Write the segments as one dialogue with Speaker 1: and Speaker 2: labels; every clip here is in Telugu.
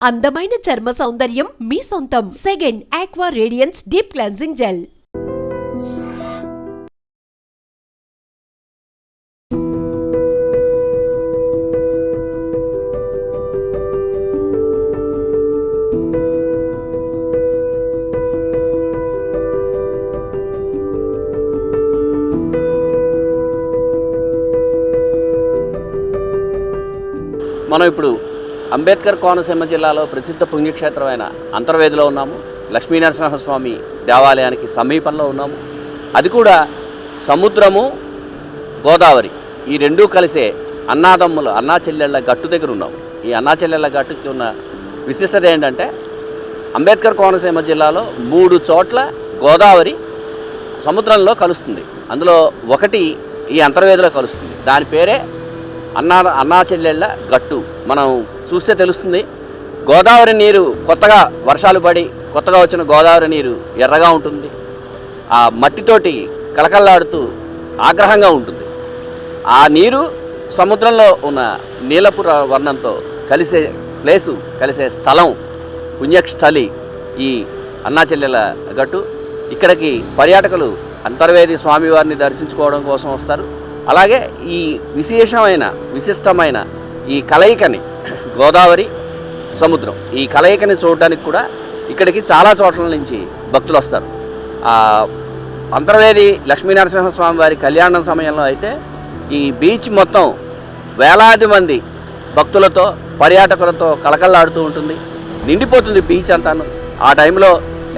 Speaker 1: అందమైన చర్మ సౌందర్యం మీ సొంతం. Second aqua radiance deep cleansing gel.
Speaker 2: మనం ఇప్పుడు అంబేద్కర్ కోనసీమ జిల్లాలో ప్రసిద్ధ పుణ్యక్షేత్రమైన అంతర్వేదిలో ఉన్నాము. లక్ష్మీనరసింహస్వామి దేవాలయానికి సమీపంలో ఉన్నాము. అది కూడా సముద్రము, గోదావరి ఈ రెండూ కలిసే అన్నాదమ్ములు అన్నా చెల్లెళ్ళ గట్టు దగ్గర ఉన్నాము. ఈ అన్నా చెల్లెళ్ళ గట్టుకి ఉన్న విశిష్టత ఏంటంటే అంబేద్కర్ కోనసీమ జిల్లాలో 3 చోట్ల గోదావరి సముద్రంలో కలుస్తుంది. అందులో ఒకటి ఈ అంతర్వేదిలో కలుస్తుంది. దాని పేరే అన్నా చెల్లెళ్ళ గట్టు. మనం చూస్తే తెలుస్తుంది. గోదావరి నీరు కొత్తగా వర్షాలు పడి కొత్తగా వచ్చిన గోదావరి నీరు ఎర్రగా ఉంటుంది. ఆ మట్టితోటి కలకల్లాడుతూ ఆగ్రహంగా ఉంటుంది. ఆ నీరు సముద్రంలో ఉన్న నీలపు వర్ణంతో కలిసే ప్లేసు, కలిసే స్థలం, పుణ్యస్థలి ఈ అన్నా చెల్లెళ్ళ గట్టు. ఇక్కడికి పర్యాటకులు అంతర్వేది స్వామివారిని దర్శించుకోవడం కోసం వస్తారు. అలాగే ఈ విశిష్టమైన ఈ కలయికని, గోదావరి సముద్రం ఈ కలయికని చూడడానికి కూడా ఇక్కడికి చాలా చోట్ల నుంచి భక్తులు వస్తారు. అంతర్వేది లక్ష్మీనరసింహస్వామి వారి కళ్యాణం సమయంలో అయితే ఈ బీచ్ మొత్తం వేలాది మంది భక్తులతో, పర్యాటకులతో కలకల్లాడుతూ ఉంటుంది. నిండిపోతుంది బీచ్ అంతాను. ఆ టైంలో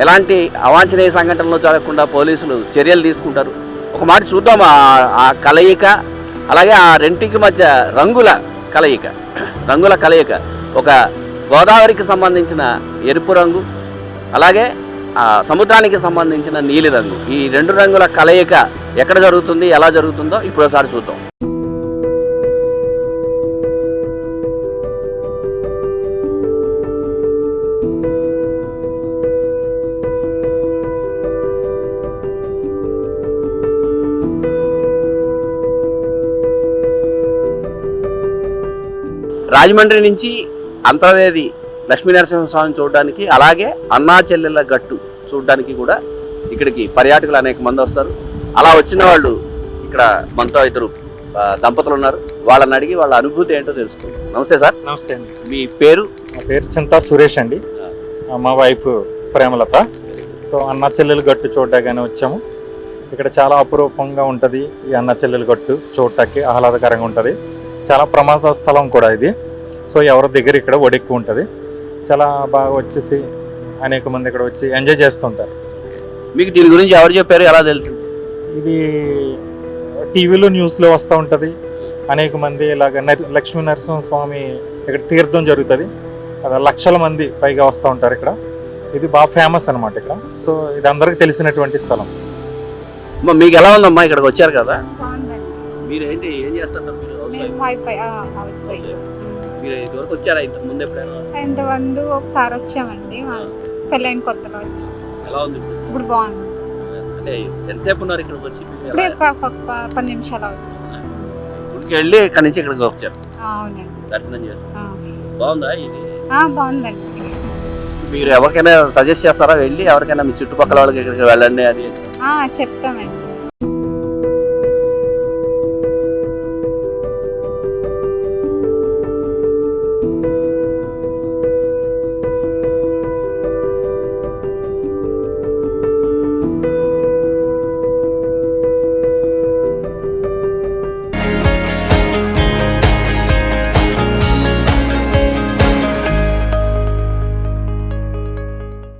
Speaker 2: ఎలాంటి అవాంఛనీయ సంఘటనలు జరగకుండా పోలీసులు చర్యలు తీసుకుంటారు. ఒక మాట చూద్దాం ఆ కలయిక, అలాగే ఆ రెంటికి మధ్య రంగుల కలయిక. ఒక గోదావరికి సంబంధించిన ఎరుపు రంగు, అలాగే సముద్రానికి సంబంధించిన నీలి రంగు. ఈ 2 రంగుల కలయిక ఎక్కడ జరుగుతుంది, ఎలా జరుగుతుందో ఇప్పుడు ఒకసారి చూద్దాం. రాజమండ్రి నుంచి అంతర్వేది లక్ష్మీనరసింహస్వామిని చూడడానికి, అలాగే అన్నా చెల్లెళ్ళ గట్టు చూడడానికి కూడా ఇక్కడికి పర్యాటకులు అనేక మంది వస్తారు. అలా వచ్చిన వాళ్ళు ఇక్కడ మనతో 2 దంపతులు ఉన్నారు. వాళ్ళని అడిగి వాళ్ళ అనుభూతి ఏంటో తెలుసుకుంటాం. నమస్తే సార్.
Speaker 3: నమస్తే అండి.
Speaker 2: మీ పేరు?
Speaker 3: నా పేరు చింతా సురేష్ అండి. మా వైఫ్ ప్రేమలత. సో అన్నా చెల్లెలు గట్టు చూడగానే వచ్చాము. ఇక్కడ చాలా అపురూపంగా ఉంటుంది. ఈ అన్నా చెల్లెలు గట్టు చూడటానికి ఆహ్లాదకరంగా ఉంటుంది. చాలా ప్రమాద స్థలం కూడా ఇది. సో ఎవరి దగ్గర ఇక్కడ ఒడెక్కు ఉంటుంది. చాలా బాగా వచ్చేసి అనేక మంది ఇక్కడ వచ్చి ఎంజాయ్ చేస్తుంటారు.
Speaker 2: మీకు దీని గురించి ఎవరు చెప్పారు, ఎలా తెలిసింది?
Speaker 3: ఇది టీవీలో న్యూస్లో వస్తూ ఉంటుంది. అనేక మంది ఇలాగ లక్ష్మీ నరసింహస్వామి ఇక్కడ తీర్థం జరుగుతుంది. లక్షల మంది పైగా వస్తూ ఉంటారు ఇక్కడ. ఇది బాగా ఫేమస్ అనమాట ఇక్కడ. సో ఇది అందరికి తెలిసినటువంటి స్థలం.
Speaker 2: మీకు ఎలా ఉందమ్మా ఇక్కడికి వచ్చారు కదా? మీరు ఏంటి ఏం చేస్తారు? మీరు ఇదివరకు వచ్చారా ఇంతకు ముందు ఎప్పుడైనా?
Speaker 4: ఇంతకుముందు ఒకసారి వచ్చామండి, పెళ్ళైన కొత్తలో వచ్చి.
Speaker 2: ఎలా ఉంది
Speaker 4: ఇప్పుడు? బాగుంది.
Speaker 2: అంటే ఎంతసేపు ఉన్నారు ఇక్కడికి వచ్చి?
Speaker 4: ఇప్పుడు ఒక 10 నిమిషాలు అవుతుంది.
Speaker 2: ఇక్కడికి వెళ్ళి ఇక్కడి నుంచి ఇక్కడికి వచ్చారు.
Speaker 4: అవునండి.
Speaker 2: దర్శనం చేస్తారు. బాగుందా ఇది?
Speaker 4: బాగుందండి.
Speaker 2: మీరు ఎవరికైనా సజెస్ట్ చేస్తారా వెళ్ళి? ఎవరికైనా మీ చుట్టుపక్కల వాళ్ళకి ఇక్కడికి వెళ్ళండి అది?
Speaker 4: చెప్తామండి.